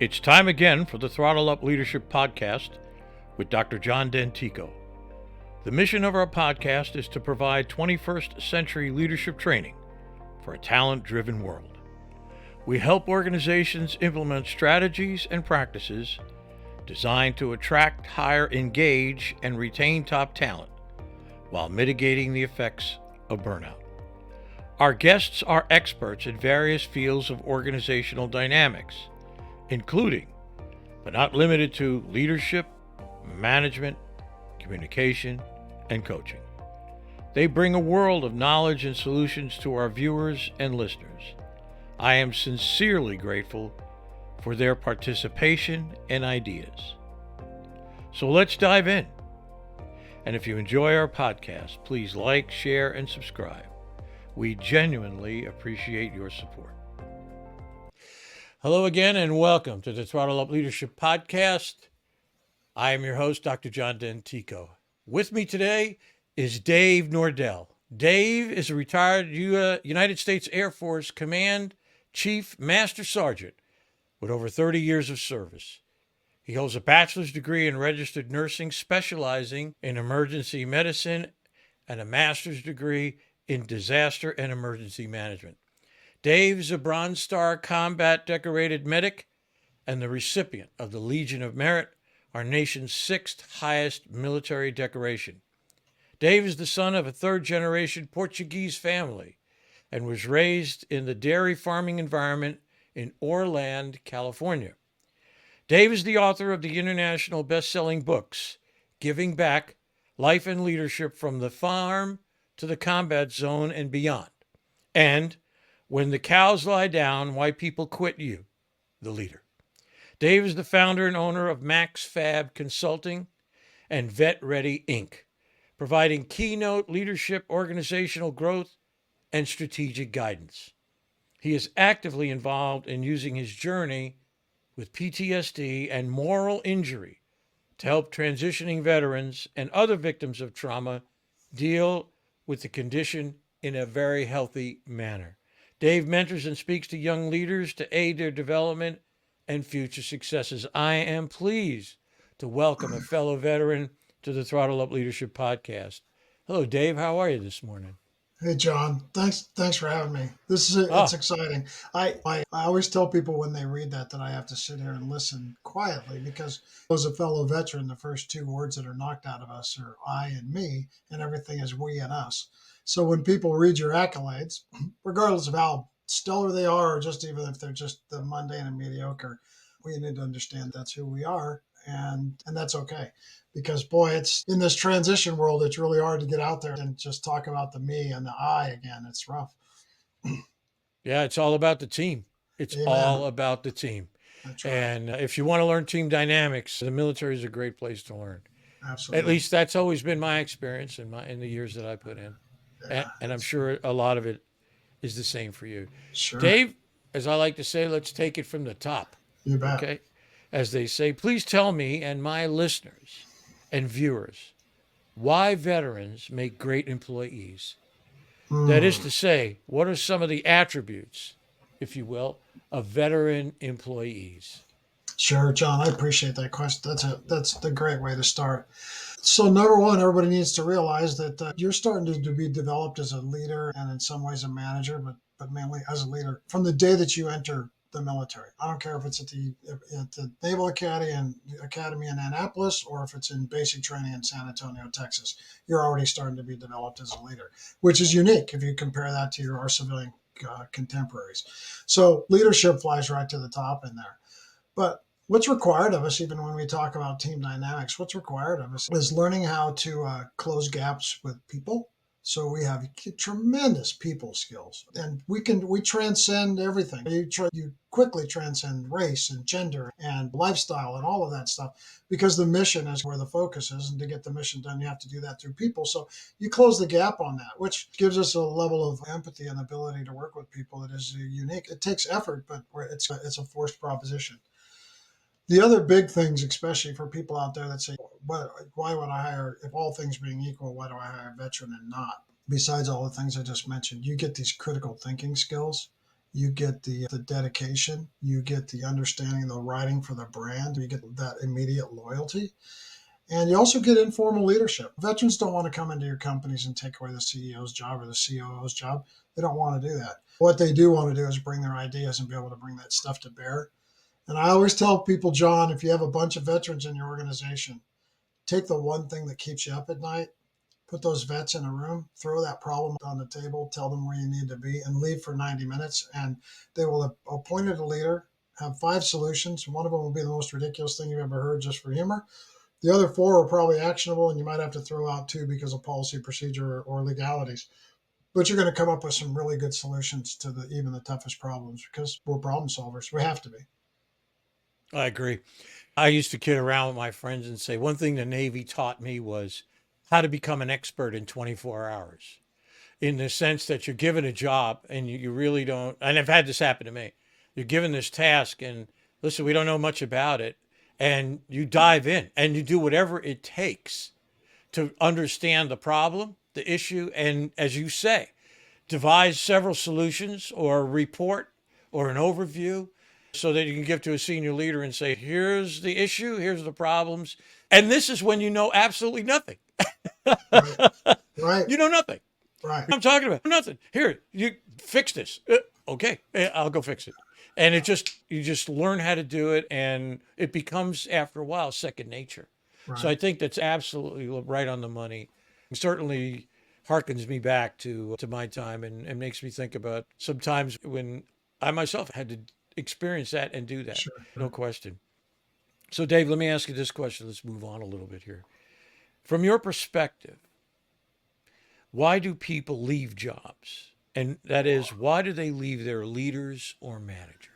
It's time again for the Throttle Up Leadership Podcast with Dr. John Dentico. The mission of our podcast is to provide 21st century leadership training for a talent-driven world. We help organizations implement strategies and practices designed to attract, hire, engage, and retain top talent while mitigating the effects of burnout. Our guests are experts in various fields of organizational dynamics, including, but not limited to, leadership, management, communication, and coaching. They bring a world of knowledge and solutions to our viewers and listeners. I am sincerely grateful for their participation and ideas. So let's dive in. And if you enjoy our podcast, please like, share, and subscribe. We genuinely appreciate your support. Hello again, and welcome to the Throttle Up Leadership Podcast. I am your host, Dr. John Dentico. With me today is Dave Nordel. Dave is a retired United States Air Force Command Chief Master Sergeant with over 30 years of service. He holds a bachelor's degree in registered nursing, specializing in emergency medicine, and a master's degree in disaster and emergency management. Dave is a Bronze Star Combat Decorated Medic and the recipient of the Legion of Merit, our nation's sixth highest military decoration. Dave is the son of a third-generation Portuguese family and was raised in the dairy farming environment in Orland, California. Dave is the author of the international best-selling books, Giving Back, Life and Leadership from the Farm to the Combat Zone and Beyond, and When the Cows Lie Down, Why People Quit You, the Leader. Dave is the founder and owner of Max Fab Consulting and Vet Ready Inc., providing keynote leadership, organizational growth, and strategic guidance. He is actively involved in using his journey with PTSD and moral injury to help transitioning veterans and other victims of trauma deal with the condition in a very healthy manner. Dave mentors and speaks to young leaders to aid their development and future successes. I am pleased to welcome a fellow veteran to the Throttle Up Leadership Podcast. Hello, Dave. How are you this morning? Hey, John. Thanks for having me. It's exciting. I always tell people when they read that I have to sit here and listen quietly, because as a fellow veteran, the first two words that are knocked out of us are I and me, and everything is we and us. So when people read your accolades, regardless of how stellar they are, or just even if they're just the mundane and mediocre, we need to understand that's who we are, and that's okay. Because, boy, it's in this transition world, it's really hard to get out there and just talk about the me and the I again. It's rough. Yeah, it's all about the team. It's Amen. all about the team. That's right. And if you want to learn team dynamics, the military is a great place to learn. Absolutely. At least that's always been my experience in the years that I put in. Yeah, and I'm sure a lot of it is the same for you. Sure. Dave, as I like to say, let's take it from the top. You bet. Okay? As they say, please tell me and my listeners and viewers why veterans make great employees. That is to say, what are some of the attributes, if you will, of veteran employees? Sure, John. I appreciate that question. That's the great way to start. So number one, everybody needs to realize that you're starting to be developed as a leader, and in some ways a manager, but mainly as a leader from the day that you enter the military. I don't care if it's at the Naval Academy in Annapolis, or if it's in basic training in San Antonio, Texas. You're already starting to be developed as a leader, which is unique if you compare that to our civilian contemporaries. So leadership flies right to the top in there. But what's required of us, even when we talk about team dynamics, what's required of us is learning how to close gaps with people. So we have tremendous people skills, and we transcend everything. You quickly transcend race and gender and lifestyle and all of that stuff, because the mission is where the focus is, and to get the mission done, you have to do that through people. So you close the gap on that, which gives us a level of empathy and ability to work with people that is unique. It takes effort, but it's a forced proposition. The other big things, especially for people out there that say, why would I hire, if all things being equal, why do I hire a veteran and not? Besides all the things I just mentioned, you get these critical thinking skills. you get the dedication, you get the understanding, the writing for the brand, you get that immediate loyalty. And you also get informal leadership. Veterans don't want to come into your companies and take away the CEO's job or the COO's job. They don't want to do that. What they do want to do is bring their ideas and be able to bring that stuff to bear. And I always tell people, John, if you have a bunch of veterans in your organization, take the one thing that keeps you up at night, put those vets in a room, throw that problem on the table, tell them where you need to be, and leave for 90 minutes. And they will have appointed a leader, have 5 solutions. One of them will be the most ridiculous thing you've ever heard just for humor. The other 4 are probably actionable, and you might have to throw out 2 because of policy, procedure, or legalities. But you're going to come up with some really good solutions to even the toughest problems because we're problem solvers. We have to be. I agree. I used to kid around with my friends and say one thing the Navy taught me was how to become an expert in 24 hours, in the sense that you're given a job and you really don't. And I've had this happen to me. You're given this task and listen, we don't know much about it. And you dive in and you do whatever it takes to understand the problem, the issue, and as you say, devise several solutions or a report or an overview so that you can give to a senior leader and say, here's the issue, here's the problems. And this is when you know absolutely nothing. Right. Right. You know nothing. Right. I'm talking about nothing. Here, you fix this. Okay, I'll go fix it. And you just learn how to do it, and it becomes after a while second nature. Right. So I think that's absolutely right on the money. It certainly harkens me back to my time and makes me think about sometimes when I myself had to experience that and do that. Sure. No question. So Dave, let me ask you this question. Let's move on a little bit here. From your perspective, why do people leave jobs? And that is, why do they leave their leaders or managers?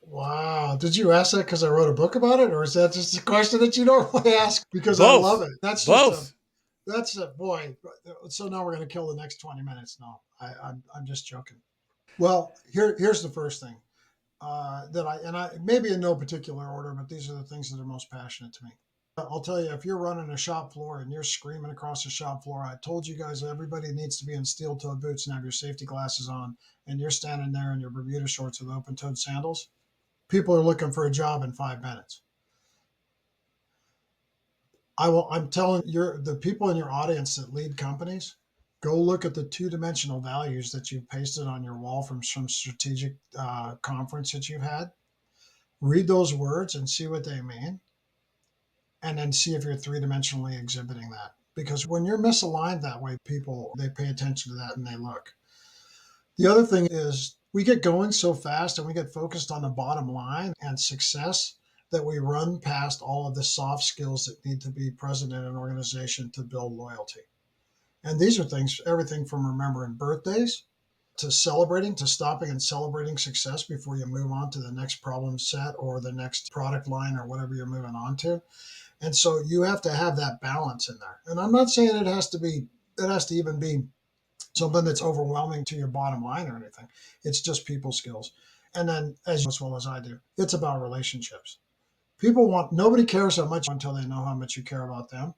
Wow. Did you ask that because I wrote a book about it, or is that just a question that you normally ask because I Both. love it? That's Both. that's a boy. So now we're going to kill the next 20 minutes. No, I'm just joking. Well, here's the first thing I maybe in no particular order, but these are the things that are most passionate to me. I'll tell you, if you're running a shop floor and you're screaming across the shop floor, I told you guys everybody needs to be in steel-toed boots and have your safety glasses on, and you're standing there in your Bermuda shorts with open-toed sandals. People are looking for a job in 5 minutes. I'm telling the people in your audience that lead companies, go look at the 2-dimensional values that you've pasted on your wall from some strategic conference that you've had. Read those words and see what they mean, and then see if you're 3-dimensionally exhibiting that. Because when you're misaligned that way, people, they pay attention to that and they look. The other thing is we get going so fast and we get focused on the bottom line and success that we run past all of the soft skills that need to be present in an organization to build loyalty. And these are things, everything from remembering birthdays to celebrating, to stopping and celebrating success before you move on to the next problem set or the next product line or whatever you're moving on to. And so you have to have that balance in there. And I'm not saying it has to even be something that's overwhelming to your bottom line or anything. It's just people skills. And then as well as I do, it's about relationships. Nobody cares how much until they know how much you care about them.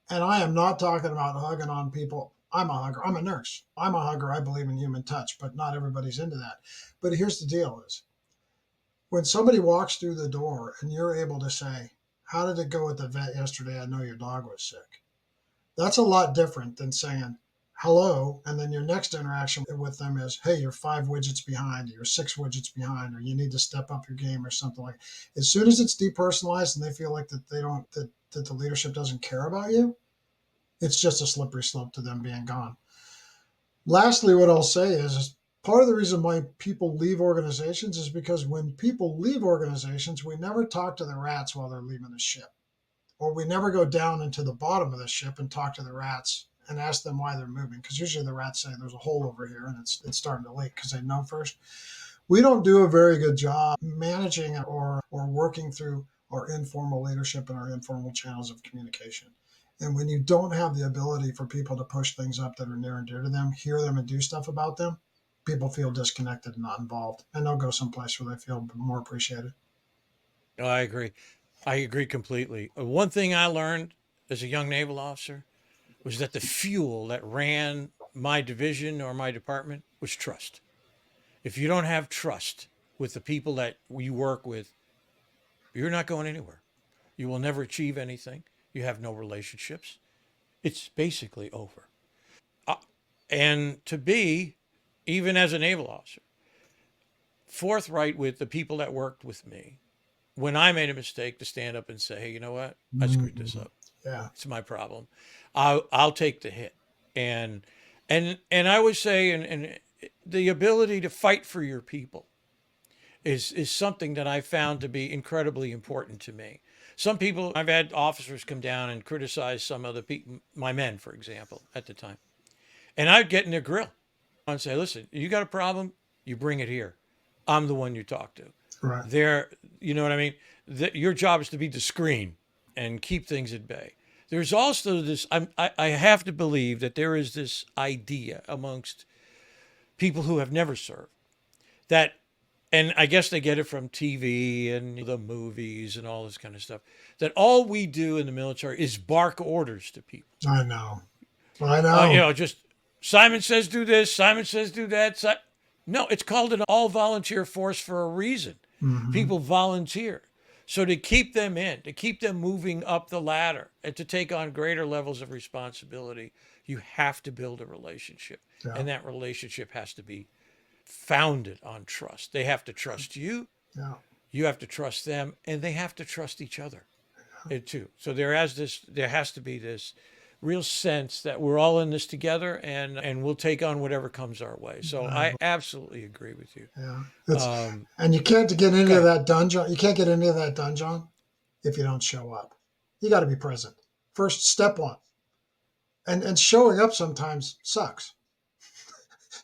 And I am not talking about hugging on people. I'm a hugger. I'm a nurse. I'm a hugger. I believe in human touch, but not everybody's into that. But here's the deal is when somebody walks through the door and you're able to say, how did it go at the vet yesterday? I know your dog was sick. That's a lot different than saying hello, and then your next interaction with them is, hey, you're 5 widgets behind, or you're 6 widgets behind, or you need to step up your game or something like that. As soon as it's depersonalized and they feel like that that the leadership doesn't care about you, it's just a slippery slope to them being gone. Lastly, what I'll say is part of the reason why people leave organizations is because when people leave organizations, we never talk to the rats while they're leaving the ship. Or we never go down into the bottom of the ship and talk to the rats and ask them why they're moving. Because usually the rats say there's a hole over here and it's starting to leak because they know first. We don't do a very good job managing or working through our informal leadership and our informal channels of communication. And when you don't have the ability for people to push things up that are near and dear to them, hear them and do stuff about them, people feel disconnected and not involved. And they'll go someplace where they feel more appreciated. Oh, I agree. I agree completely. One thing I learned as a young naval officer was that the fuel that ran my division or my department was trust. If you don't have trust with the people that you work with, you're not going anywhere. You will never achieve anything. You have no relationships. It's basically over. And to be, even as a naval officer, forthright with the people that worked with me, when I made a mistake, to stand up and say, hey, you know what? I screwed this up. Yeah. It's my problem. I'll take the hit. And I would say, and the ability to fight for your people is something that I found to be incredibly important to me. Some people, I've had officers come down and criticize some of the people, my men, for example, at the time. And I'd get in their grill and say, listen, you got a problem, you bring it here. I'm the one you talk to. Right. There, you know what I mean? Your job is to be the screen and keep things at bay. There's also this, I have to believe that there is this idea amongst people who have never served that, and I guess they get it from TV and the movies and all this kind of stuff, that all we do in the military is bark orders to people. I know. I know. Just Simon says do this, Simon says do that. No, it's called an all-volunteer force for a reason. Mm-hmm. People volunteer. So to keep them in, to keep them moving up the ladder, and to take on greater levels of responsibility, you have to build a relationship. Yeah. And that relationship has to be founded on trust. They have to trust you. Yeah. You have to trust them, and they have to trust each other too. So there has to be this real sense that we're all in this together, and we'll take on whatever comes our way. So I absolutely agree with you. Yeah. And you can't get into that dungeon. You can't get into that dungeon if you don't show up. You got to be present. First, step one. And showing up sometimes sucks.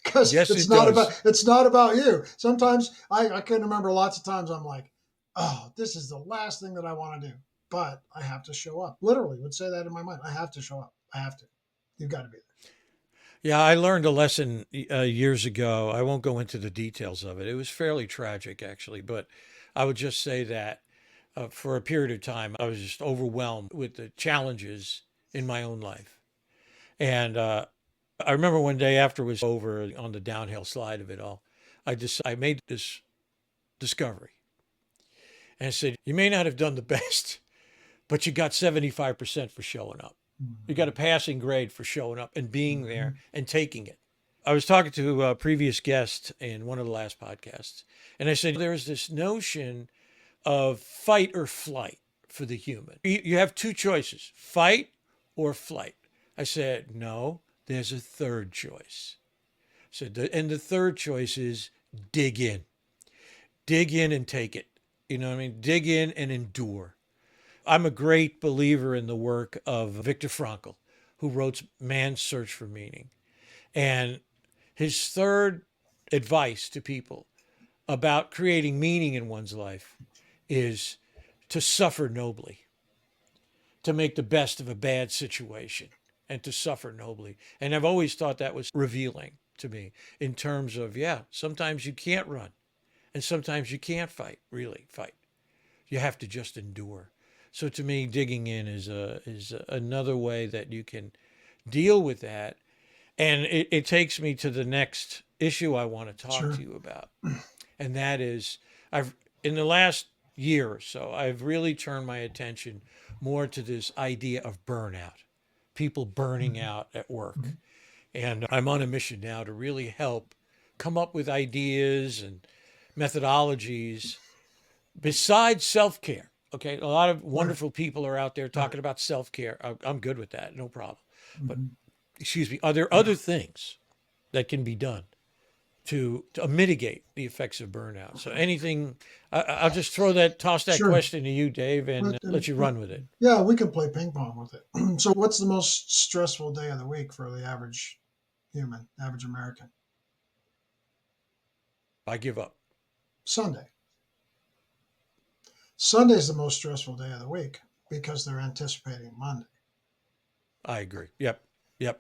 Because it's not about you. Sometimes I can remember lots of times I'm like, oh, this is the last thing that I want to do, but I have to show up. Literally would say that in my mind. I have to show up. I have to. You've got to be there. Yeah, I learned a lesson years ago. I won't go into the details of it. It was fairly tragic, actually, but I would just say that for a period of time, I was just overwhelmed with the challenges in my own life. And I remember one day after it was over on the downhill slide of it all, I made this discovery. And I said, you may not have done the best, but you got 75% for showing up. You got a passing grade for showing up and being there and taking it. I was talking to a previous guest in one of the last podcasts, and I said, there's this notion of fight or flight for the human. You have two choices, fight or flight. I said, no, there's a third choice. And the third choice is dig in. Dig in and take it. You know what I mean? Dig in and endure. I'm a great believer in the work of Viktor Frankl, who wrote Man's Search for Meaning. And his third advice to people about creating meaning in one's life is to suffer nobly, to make the best of a bad situation, and to suffer nobly. And I've always thought that was revealing to me in terms of, sometimes you can't run, and sometimes you can't really fight. You have to just endure. So to me, digging in is another way that you can deal with that. And it takes me to the next issue I want to talk to you about. And that is, in the last year or so, I've really turned my attention more to this idea of burnout, people burning out at work. And I'm on a mission now to really help come up with ideas and methodologies besides self-care. Okay, a lot of wonderful people are out there talking about self-care. I'm good with that, no problem. But, are there other things that can be done to mitigate the effects of burnout? So anything, I'll just toss that question to you, Dave, and let you run with it. Yeah, we can play ping pong with it. So what's the most stressful day of the week for the average human, average American? I give up. Sunday. Sunday's the most stressful day of the week because they're anticipating Monday. I agree. Yep.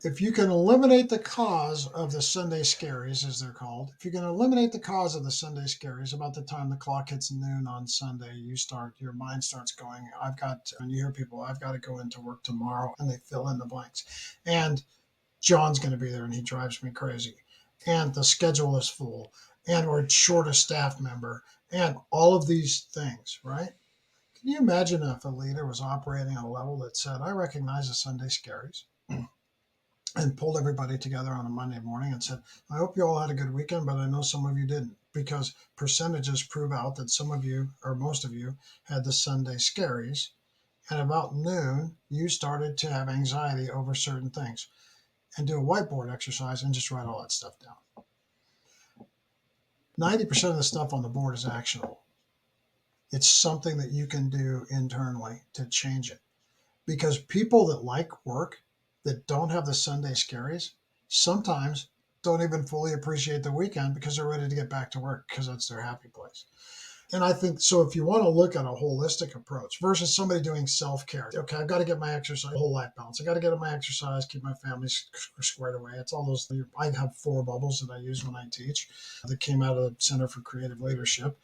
If you can eliminate the cause of the Sunday scaries, as they're called, if you can eliminate the cause of the Sunday scaries, about the time the clock hits noon on Sunday, your mind starts going, and you hear people, I've got to go into work tomorrow, and they fill in the blanks. And John's going to be there, and he drives me crazy. And the schedule is full. and or short a staff member and all of these things, right? Can you imagine if a leader was operating on a level that said, I recognize the Sunday scaries, and pulled everybody together on a Monday morning and said, I hope you all had a good weekend, but I know some of you didn't, because percentages prove out that some of you, or most of you, had the Sunday scaries. And about noon, you started to have anxiety over certain things, and do a whiteboard exercise and just write all that stuff down. 90% of the stuff on the board is actionable. It's something that you can do internally to change it. Because people that like work, that don't have the Sunday scaries, sometimes don't even fully appreciate the weekend because they're ready to get back to work because that's their happy place. And I think so. If you want to look at a holistic approach versus somebody doing self-care, okay, I've got to get my exercise, whole life balance. I got to get my exercise, keep my family squared away. It's all those. I have 4 bubbles that I use when I teach that came out of the Center for Creative Leadership,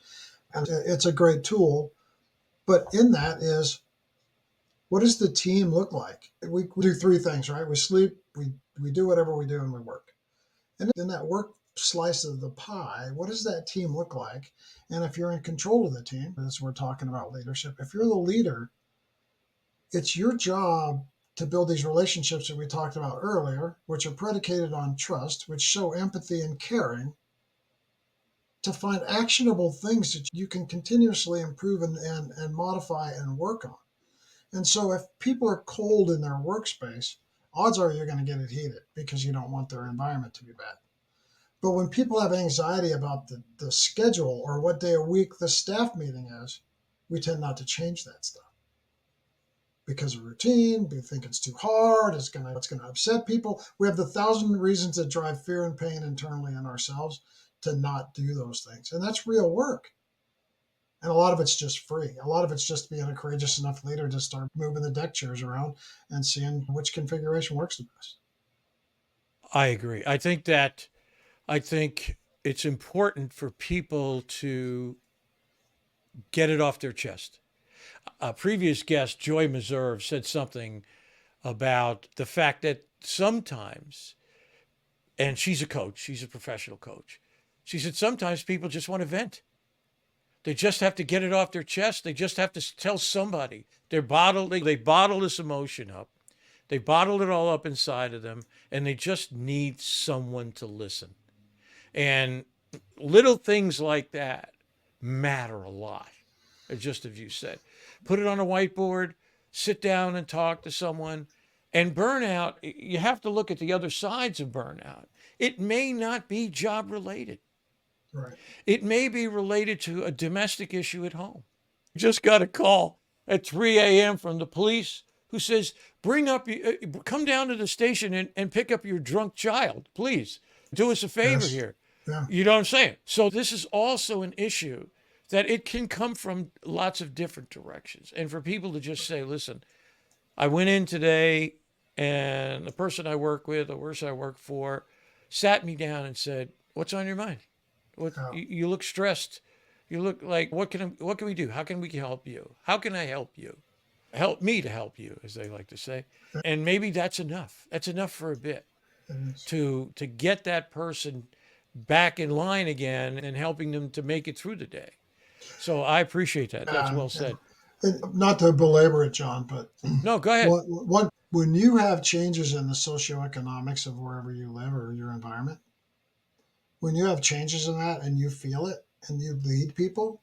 and it's a great tool. But in that is, what does the team look like? We do 3 things, right? We sleep, we do whatever we do, and we work. And in that work slice of the pie, what does that team look like? And if you're in control of the team, as we're talking about leadership, if you're the leader, it's your job to build these relationships that we talked about earlier, which are predicated on trust, which show empathy and caring, to find actionable things that you can continuously improve and modify and work on. And so if people are cold in their workspace, odds are you're going to get it heated because you don't want their environment to be bad. But when people have anxiety about the schedule or what day a week the staff meeting is, we tend not to change that stuff because of routine. We think it's too hard. It's going to upset people. We have the 1,000 reasons that drive fear and pain internally in ourselves to not do those things. And that's real work. And a lot of it's just free. A lot of it's just being a courageous enough leader to start moving the deck chairs around and seeing which configuration works the best. I agree. I think it's important for people to get it off their chest. A previous guest, Joy Meserve, said something about the fact that sometimes, and she's a coach, she's a professional coach. She said sometimes people just want to vent. They just have to get it off their chest. They just have to tell somebody. They bottle this emotion up. They bottle it all up inside of them, and they just need someone to listen. And little things like that matter a lot, just as you said. Put it on a whiteboard, sit down and talk to someone. And burnout, you have to look at the other sides of burnout. It may not be job related. Right. It may be related to a domestic issue at home. Just got a call at 3 a.m. from the police who says, come down to the station and pick up your drunk child, please. Do us a favor Yes. here. Yeah. You know what I'm saying? So this is also an issue that it can come from lots of different directions. And for people to just say, listen, I went in today and the person I work with, the person I work for, sat me down and said, what's on your mind? You look stressed. You look like, what can we do? How can we help you? How can I help you? Help me to help you, as they like to say. And maybe that's enough. That's enough for a bit to get that person back in line again and helping them to make it through the day. So I appreciate that. That's well said. And not to belabor it, John, but no, go ahead. When you have changes in the socioeconomics of wherever you live or your environment, when you have changes in that and you feel it and you lead people,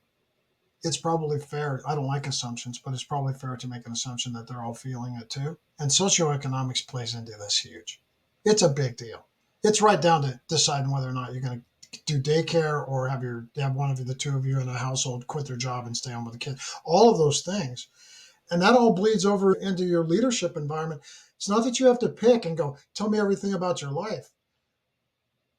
it's probably fair. I don't like assumptions, but it's probably fair to make an assumption that they're all feeling it too. And socioeconomics plays into this huge. It's a big deal. It's right down to deciding whether or not you're going to do daycare or have one of the 2 of you in a household quit their job and stay home with the kid. All of those things. And that all bleeds over into your leadership environment. It's not that you have to pick and go, tell me everything about your life.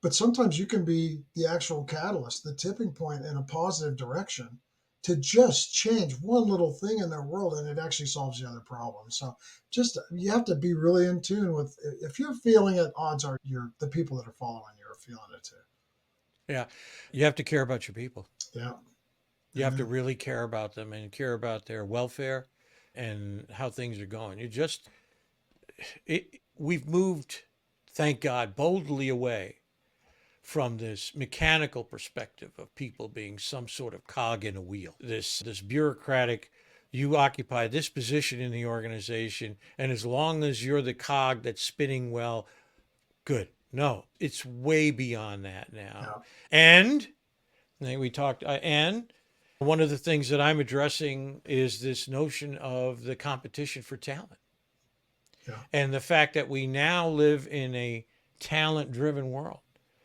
But sometimes you can be the actual catalyst, the tipping point in a positive direction to just change one little thing in their world, and it actually solves the other problem. So you have to be really in tune with, if you're feeling it, odds are the people that are following you are feeling it too. Yeah. You have to care about your people. Yeah. You have to really care about them and care about their welfare and how things are going. We've moved, thank God, boldly away from this mechanical perspective of people being some sort of cog in a wheel. This bureaucratic, you occupy this position in the organization, and as long as you're the cog that's spinning well, good. No, it's way beyond that now. Yeah. And we talked, and one of the things that I'm addressing is this notion of the competition for talent. Yeah. And the fact that we now live in a talent-driven world.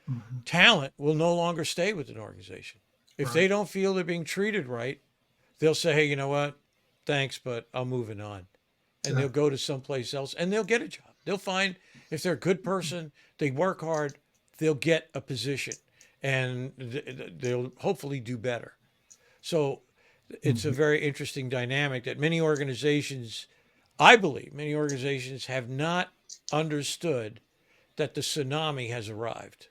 Mm-hmm. Talent will no longer stay with an organization. If Right. they don't feel they're being treated right, they'll say, hey, you know what? Thanks, but I'm moving on. And Yeah. they'll go to someplace else and they'll get a job. They'll find, if they're a good person, they work hard, they'll get a position and they'll hopefully do better. So it's a very interesting dynamic that many organizations, I believe, many organizations have not understood that the tsunami has arrived.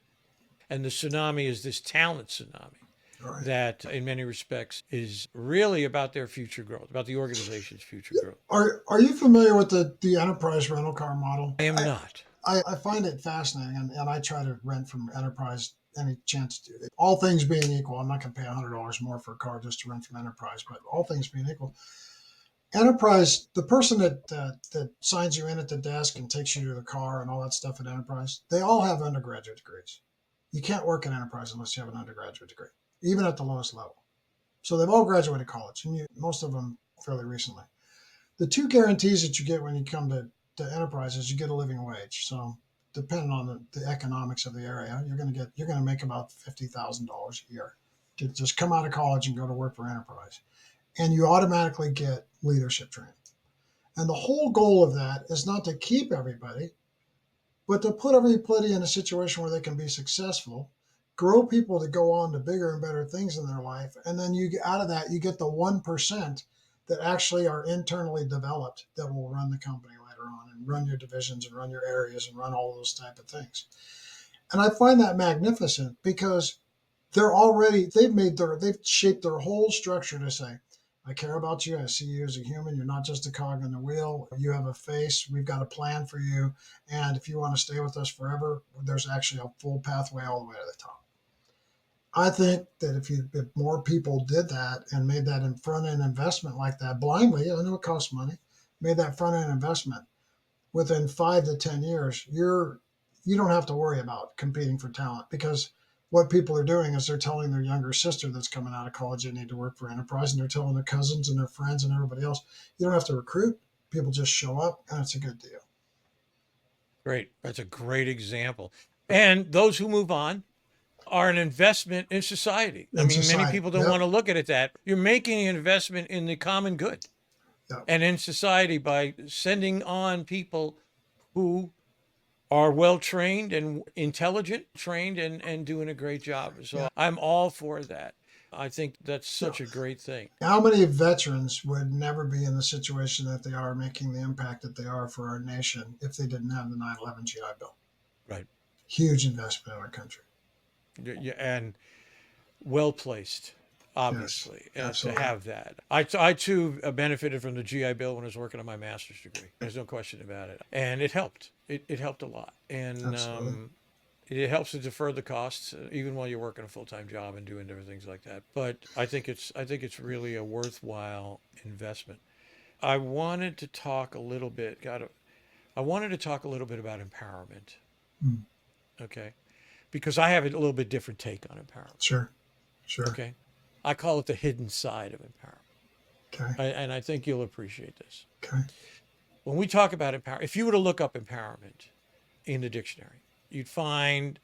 And the tsunami is this talent tsunami Right. that, in many respects, is really about their future growth, about the organization's future growth. Are you familiar with the enterprise rental car model? I am not. I find it fascinating, and I try to rent from enterprise any chance to. All things being equal, I'm not going to pay $100 more for a car just to rent from enterprise, but all things being equal, enterprise, the person that signs you in at the desk and takes you to the car and all that stuff at enterprise, they all have undergraduate degrees. You can't work in enterprise unless you have an undergraduate degree, even at the lowest level. So they've all graduated college, and most of them fairly recently. The two guarantees that you get when you come to enterprise is you get a living wage. So depending on the economics of the area, you're going to make about $50,000 a year to just come out of college and go to work for enterprise. And you automatically get leadership training. And the whole goal of that is not to keep everybody, but to put everybody in a situation where they can be successful, grow people to go on to bigger and better things in their life. And then out of that, you get the 1% that actually are internally developed that will run the company later on and run your divisions and run your areas and run all those type of things. And I find that magnificent because they've shaped their whole structure to say, I care about you. I see you as a human. You're not just a cog in the wheel. You have a face. We've got a plan for you. And if you want to stay with us forever, there's actually a full pathway all the way to the top. I think that if more people did that and made that in front-end investment like that blindly, I know it costs money, made that front-end investment, within 5 to 10 years, you don't have to worry about competing for talent because what people are doing is they're telling their younger sister that's coming out of college they need to work for enterprise, and they're telling their cousins and their friends and everybody else. You don't have to recruit. People just show up, and it's a good deal. Great. That's a great example. And those who move on are an investment in society. Many people don't want to look at it that. You're making an investment in the common good and in society by sending on people who are well-trained and intelligent, trained and doing a great job. So I'm all for that. I think that's such a great thing. How many veterans would never be in the situation that they are, making the impact that they are for our nation if they didn't have the 9/11 GI Bill? Right. Huge investment in our country. Yeah, and well-placed, obviously, to have that. I too benefited from the GI Bill when I was working on my master's degree. There's no question about it. And it helped. It helped a lot. And it helps to defer the costs, even while you're working a full-time job and doing different things like that. But I think it's really a worthwhile investment. I wanted to talk a little bit about empowerment. Okay. Because I have a little bit different take on empowerment. Sure. Okay. I call it the hidden side of empowerment. Okay. And I think you'll appreciate this. Okay. When we talk about empowerment, if you were to look up empowerment in the dictionary, you'd find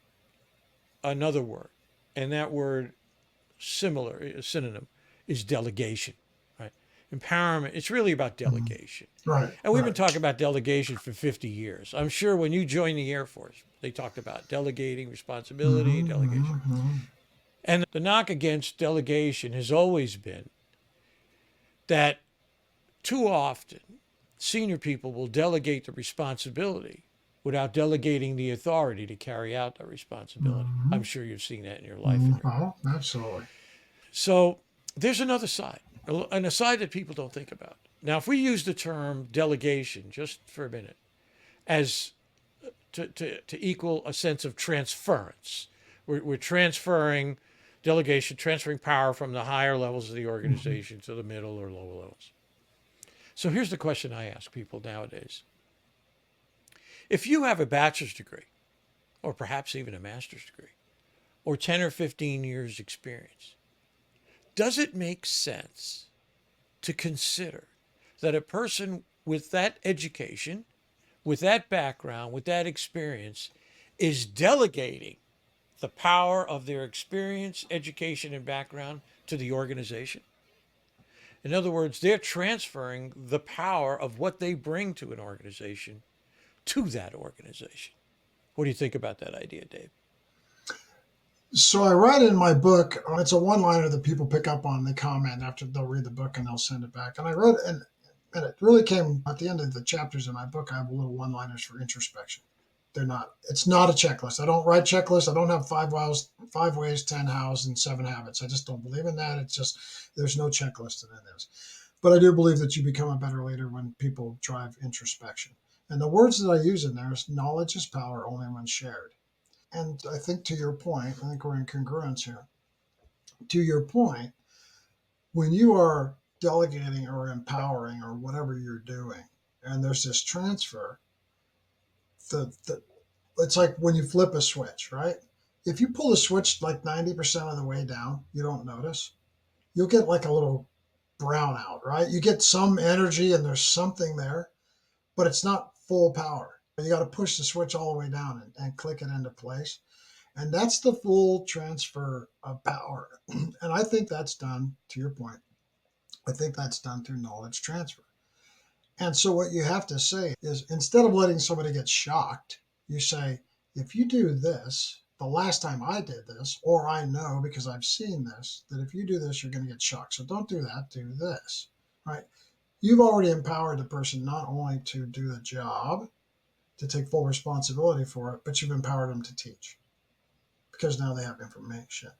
another word. And that word, a synonym, is delegation. Right? Empowerment, it's really about delegation. Right. And we've been talking about delegation for 50 years. I'm sure when you joined the Air Force, they talked about delegating responsibility, delegation. And the knock against delegation has always been that too often senior people will delegate the responsibility without delegating the authority to carry out the responsibility. I'm sure you've seen that in your life. Absolutely. So there's another side, and a side that people don't think about. Now, if we use the term delegation, just for a minute, as to equal a sense of transference, We're transferring delegation, transferring power from the higher levels of the organization to the middle or lower levels. So here's the question I ask people nowadays. If you have a bachelor's degree, or perhaps even a master's degree, or 10 or 15 years experience, does it make sense to consider that a person with that education, with that background, with that experience, is delegating the power of their experience, education, and background to the organization? In other words, they're transferring the power of what they bring to an organization to that organization. What do you think about that idea, Dave? So I write in my book, it's a one-liner that people pick up on, they comment after they'll read the book and they'll send it back. And I wrote, and it really came at the end of the chapters in my book. I have little one-liners for introspection. It's not a checklist. I don't write checklists. I don't have 5 ways, 10 hows, and 7 habits. I just don't believe in that. It's just, there's no checklist in this. But I do believe that you become a better leader when people drive introspection. And the words that I use in there is knowledge is power only when shared. And I think to your point, I think we're in congruence here. To your point, when you are delegating or empowering or whatever you're doing, and there's this transfer, it's like when you flip a switch, right? If you pull the switch like 90% of the way down, you don't notice. You'll get like a little brownout, right? You get some energy and there's something there, but it's not full power. You got to push the switch all the way down and click it into place. And that's the full transfer of power. And I think that's done, to your point, I think that's done through knowledge transfer. And so what you have to say is, instead of letting somebody get shocked, you say, if you do this, the last time I did this, or I know because I've seen this, that if you do this, you're going to get shocked. So don't do that, do this, right? You've already empowered the person not only to do the job, to take full responsibility for it, but you've empowered them to teach because now they have information.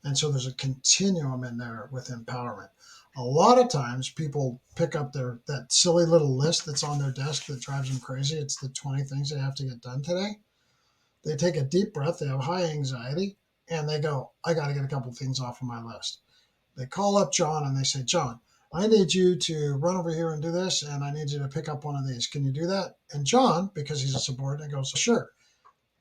And so there's a continuum in there with empowerment. A lot of times people pick up that silly little list that's on their desk that drives them crazy. It's the 20 things they have to get done today. They take a deep breath, they have high anxiety, and they go, I got to get a couple things off of my list. They call up John and they say, John, I need you to run over here and do this, and I need you to pick up one of these. Can you do that? And John, because he's a subordinate, goes, sure.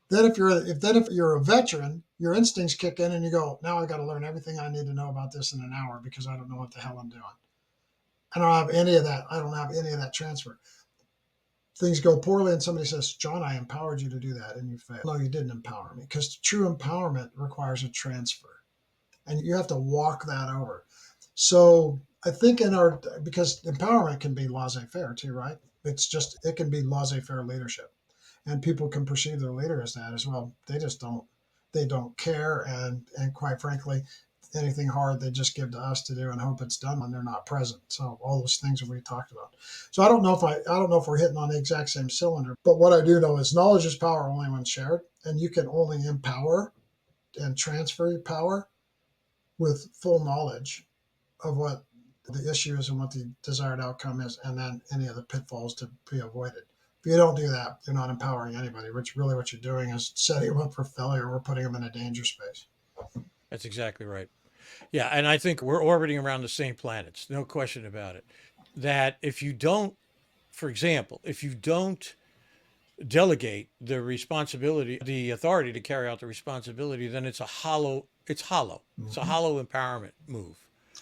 Then if you're a veteran, your instincts kick in and you go, now I got to learn everything I need to know about this in an hour because I don't know what the hell I'm doing. I don't have any of that. I don't have any of that transfer. Things go poorly and somebody says, John, I empowered you to do that, and you fail. No, you didn't empower me, because true empowerment requires a transfer, and you have to walk that over. So I think because empowerment can be laissez-faire too, right? It can be laissez-faire leadership. And people can perceive their leader as that as well. They don't care. And quite frankly, anything hard, they just give to us to do and hope it's done when they're not present. So all those things that we talked about. So I don't know if we're hitting on the exact same cylinder, but what I do know is knowledge is power only when shared. And you can only empower and transfer your power with full knowledge of what the issue is and what the desired outcome is, and then any of the pitfalls to be avoided. If you don't do that, you're not empowering anybody, which really what you're doing is setting them up for failure or putting them in a danger space. That's exactly right. Yeah, and I think we're orbiting around the same planets, no question about it. That if you don't, for example, if you don't delegate the responsibility, the authority to carry out the responsibility, then it's hollow. It's a hollow empowerment move.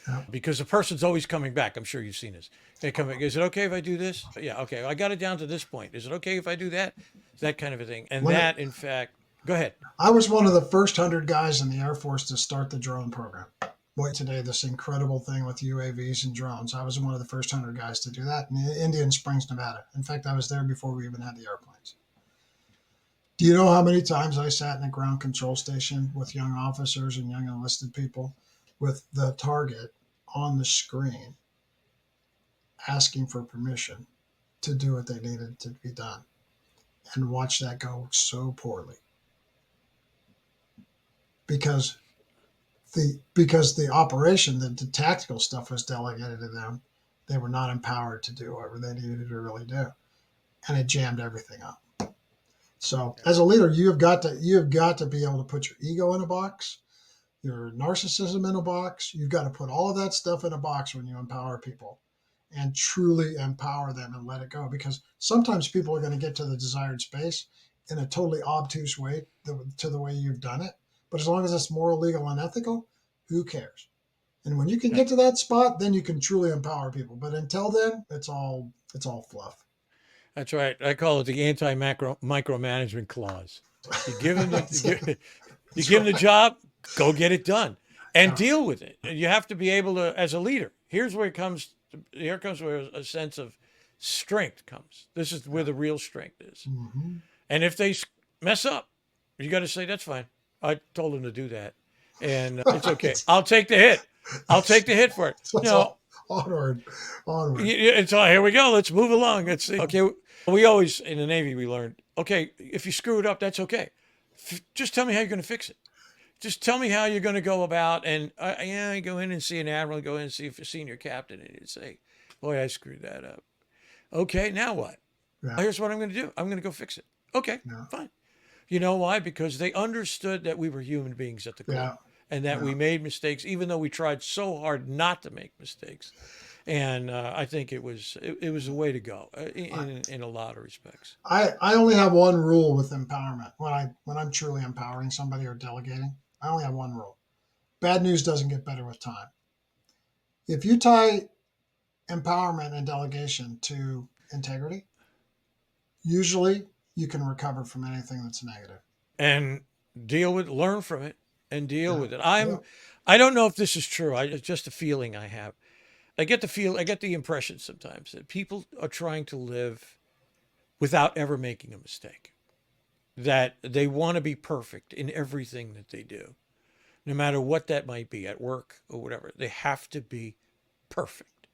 Yeah. Because the person's always coming back. I'm sure you've seen this. They come back. Is it okay if I do this? Yeah, okay. I got it down to this point. Is it okay if I do that? That kind of a thing. And in fact, go ahead. I was one of the first 100 guys in the Air Force to start the drone program. Boy, today, this incredible thing with UAVs and drones. I was one of the first 100 guys to do that in Indian Springs, Nevada. In fact, I was there before we even had the airplanes. Do you know how many times I sat in a ground control station with young officers and young enlisted people with the target on the screen asking for permission to do what they needed to be done, and watch that go so poorly because the operation, the tactical stuff was delegated to them. They were not empowered to do whatever they needed to really do, and it jammed everything up. So as a leader, you've got to be able to put your ego in a box, your narcissism in a box. You've got to put all of that stuff in a box when you empower people and truly empower them and let it go. Because sometimes people are going to get to the desired space in a totally obtuse way to the way you've done it. But as long as it's moral, legal, and ethical, who cares? And when you can get to that spot, then you can truly empower people. But until then, it's all fluff. That's right. I call it the micromanagement clause. You give them the That's you it. give, you That's give them the right. job, go get it done, and Yeah. deal with it. You have to be able to, as a leader. Here comes where a sense of strength comes. This is where Yeah. the real strength is. Mm-hmm. And if they mess up, you got to say that's fine. I told them to do that, and it's okay. Right. I'll take the hit. I'll take the hit for it. So it's all onward, onward. It's all, here we go. Let's move along. Let's see. Okay. We always, in the Navy, we learned, okay, if you screw it up, that's okay. Just tell me how you're going to fix it. Just tell me how you're going to go about. And you go in and see an admiral, go in and see a senior captain, and you say, boy, I screwed that up. Okay, now what? Yeah. Here's what I'm going to do. I'm going to go fix it. Okay, Yeah. fine. You know why? Because they understood that we were human beings at the core, Yeah. and that Yeah. we made mistakes, even though we tried so hard not to make mistakes. And I think it was a way to go in a lot of respects. I only have one rule with empowerment. When I'm truly empowering somebody or delegating, I only have one rule. Bad news doesn't get better with time. If you tie empowerment and delegation to integrity, usually you can recover from anything that's negative. And learn from it, and deal Yeah. with it. Yeah. I don't know if this is true. It's just a feeling I have. I get the impression sometimes that people are trying to live without ever making a mistake. That they want to be perfect in everything that they do, no matter what that might be at work or whatever. They have to be perfect.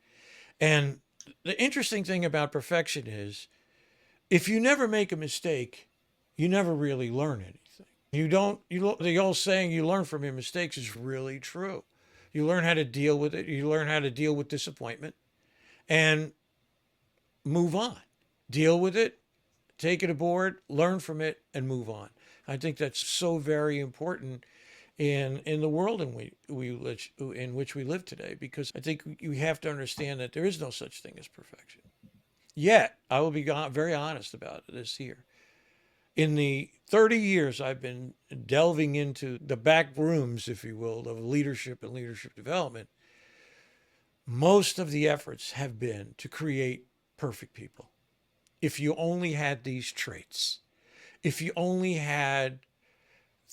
And the interesting thing about perfection is if you never make a mistake, you never really learn anything. The old saying, you learn from your mistakes, is really true. You learn how to deal with it. You learn how to deal with disappointment and move on. Deal with it, take it aboard, learn from it, and move on. I think that's so very important in the world in which we live today, because I think we have to understand that there is no such thing as perfection. Yet, I will be very honest about this here. In the 30 years I've been delving into the back rooms, if you will, of leadership and leadership development, most of the efforts have been to create perfect people. If you only had these traits, if you only had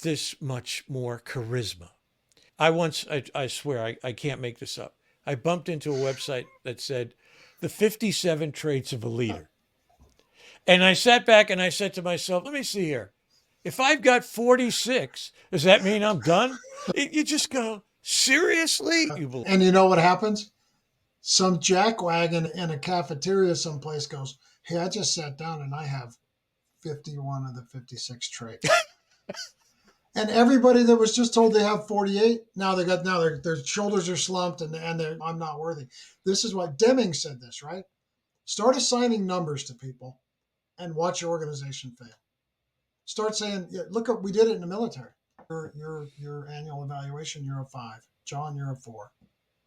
this much more charisma. I swear, I can't make this up. I bumped into a website that said the 57 traits of a leader. And I sat back and I said to myself, let me see here. If I've got 46, does that mean I'm done? You just go, seriously? And you know what happens? Some jackwagon in a cafeteria someplace goes, "Hey, I just sat down and I have 51 of the 56 traits." And everybody that was just told they have 48, now their shoulders are slumped and I'm not worthy. This is what Deming said this, right? Start assigning numbers to people and watch your organization fail. Start saying, yeah, look, we did it in the military. Your annual evaluation, you're a 5. John, you're a 4.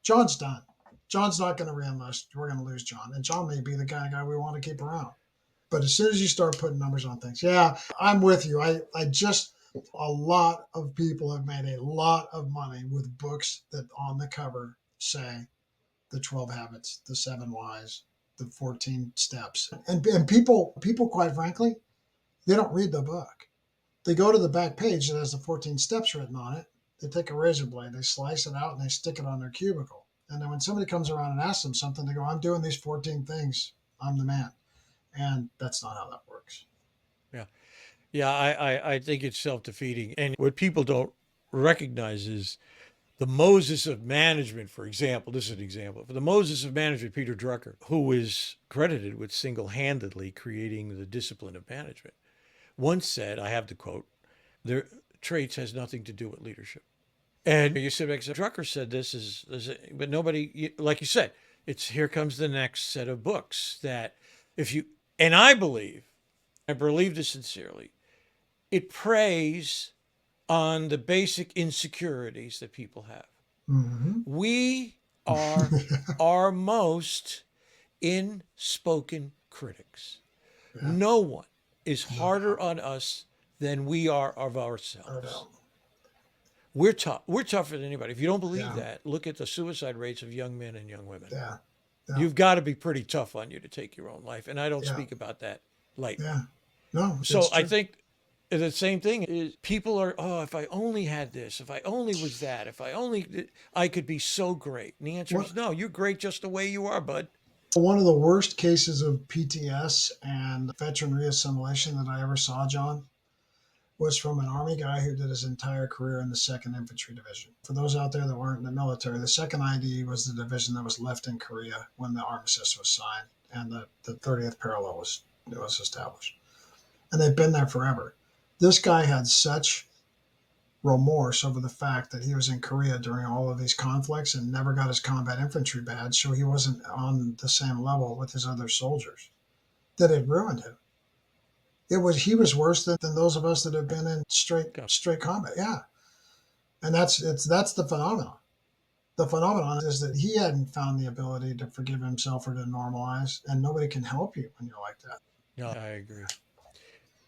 John's done. John's not going to re-enlist. We're going to lose John. And John may be the kind of guy we want to keep around. But as soon as you start putting numbers on things, yeah, I'm with you. A lot of people have made a lot of money with books that on the cover say the 12 habits, the 7 whys, the 14 steps. And people, quite frankly, they don't read the book. They go to the back page that has the 14 steps written on it. They take a razor blade, they slice it out, and they stick it on their cubicle. And then when somebody comes around and asks them something, they go, "I'm doing these 14 things. I'm the man." And that's not how that works. Yeah. Yeah, I think it's self-defeating. And what people don't recognize is the Moses of management, for example. This is an example. For the Moses of management, Peter Drucker, who is credited with single-handedly creating the discipline of management, once said, I have the quote, their traits has nothing to do with leadership. And you sit back and say, Drucker said but nobody, like you said, here comes the next set of books that and I believe this sincerely, it preys on the basic insecurities that people have. Mm-hmm. We are our most inspoken critics. Yeah. No one is No harder doubt. on us than we are of No ourselves. doubt. We're tough. We're tougher than anybody. If you don't believe Yeah. that, look at the suicide rates of young men and young women. Yeah. Yeah. You've got to be pretty tough on you to take your own life. And I don't Yeah. speak about that lightly. Yeah. No, So it's I true. think the same thing is people are, oh, if I only had this, if I only was that, if I only, I could be so great. And the answer is no, you're great just the way you are, bud. One of the worst cases of PTS and veteran reassimilation that I ever saw, John, was from an Army guy who did his entire career in the 2nd Infantry Division. For those out there that weren't in the military, the 2nd ID was the division that was left in Korea when the armistice was signed and the 30th parallel was established. And they've been there forever. This guy had such remorse over the fact that he was in Korea during all of these conflicts and never got his combat infantry badge, so he wasn't on the same level with his other soldiers, that it ruined him. He was worse than those of us that have been in straight combat. Yeah. And that's the phenomenon. The phenomenon is that he hadn't found the ability to forgive himself or to normalize, and nobody can help you when you're like that. No, I agree.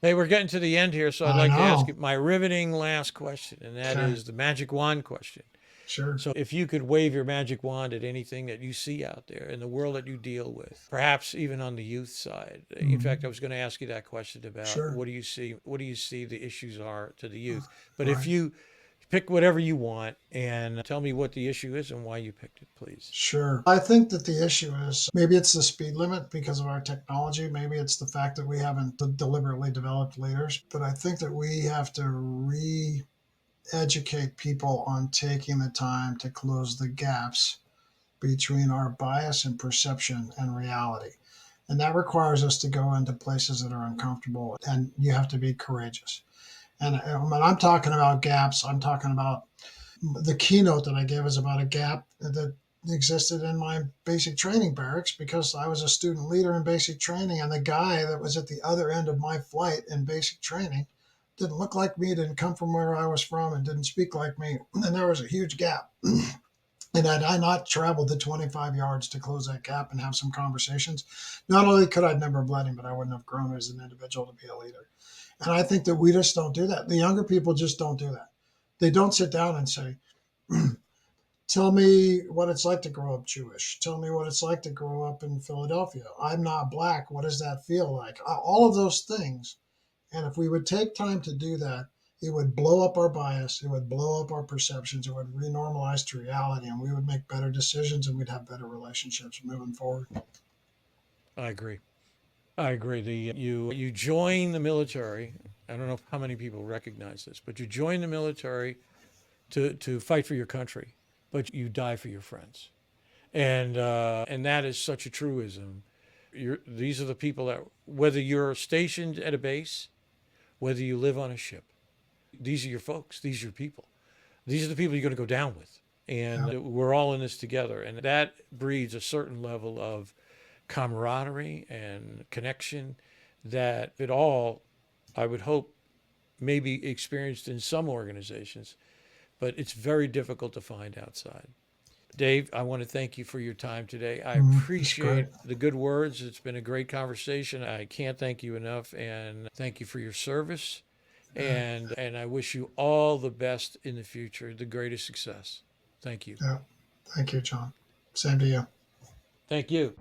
Hey, we're getting to the end here, so I'd I like to ask know. you my riveting last question, and that Okay. is the magic wand question. Sure. So if you could wave your magic wand at anything that you see out there in the world that you deal with, perhaps even on the youth side. In fact, I was going to ask you that question about Sure. what do you see the issues are to the youth. But Right. if you pick whatever you want and tell me what the issue is and why you picked it, please. Sure. I think that the issue is maybe it's the speed limit because of our technology. Maybe it's the fact that we haven't deliberately developed leaders. But I think that we have to educate people on taking the time to close the gaps between our bias and perception and reality. And that requires us to go into places that are uncomfortable, and you have to be courageous. And when I'm talking about gaps, I'm talking about the keynote that I gave is about a gap that existed in my basic training barracks because I was a student leader in basic training, and the guy that was at the other end of my flight in basic training didn't look like me, didn't come from where I was from, and didn't speak like me. And there was a huge gap. And had I not traveled the 25 yards to close that gap and have some conversations, not only could I never have led him, but I wouldn't have grown as an individual to be a leader. And I think that we just don't do that. The younger people just don't do that. They don't sit down and say, tell me what it's like to grow up Jewish. Tell me what it's like to grow up in Philadelphia. I'm not black. What does that feel like? All of those things. And if we would take time to do that, it would blow up our bias. It would blow up our perceptions. It would renormalize to reality, and we would make better decisions, and we'd have better relationships moving forward. I agree. I agree. You join the military. I don't know how many people recognize this, but you join the military to fight for your country, but you die for your friends, and that is such a truism. These are the people that, whether you're stationed at a base, whether you live on a ship, these are your folks. These are your people. These are the people you're going to go down with, and we're all in this together, and that breeds a certain level of camaraderie and connection that it all, I would hope, may be experienced in some organizations, but it's very difficult to find outside. Dave, I want to thank you for your time today. I appreciate the good words. It's been a great conversation. I can't thank you enough, and thank you for your service. And I wish you all the best in the future, the greatest success. Thank you. Yeah. Thank you, John. Same to you. Thank you.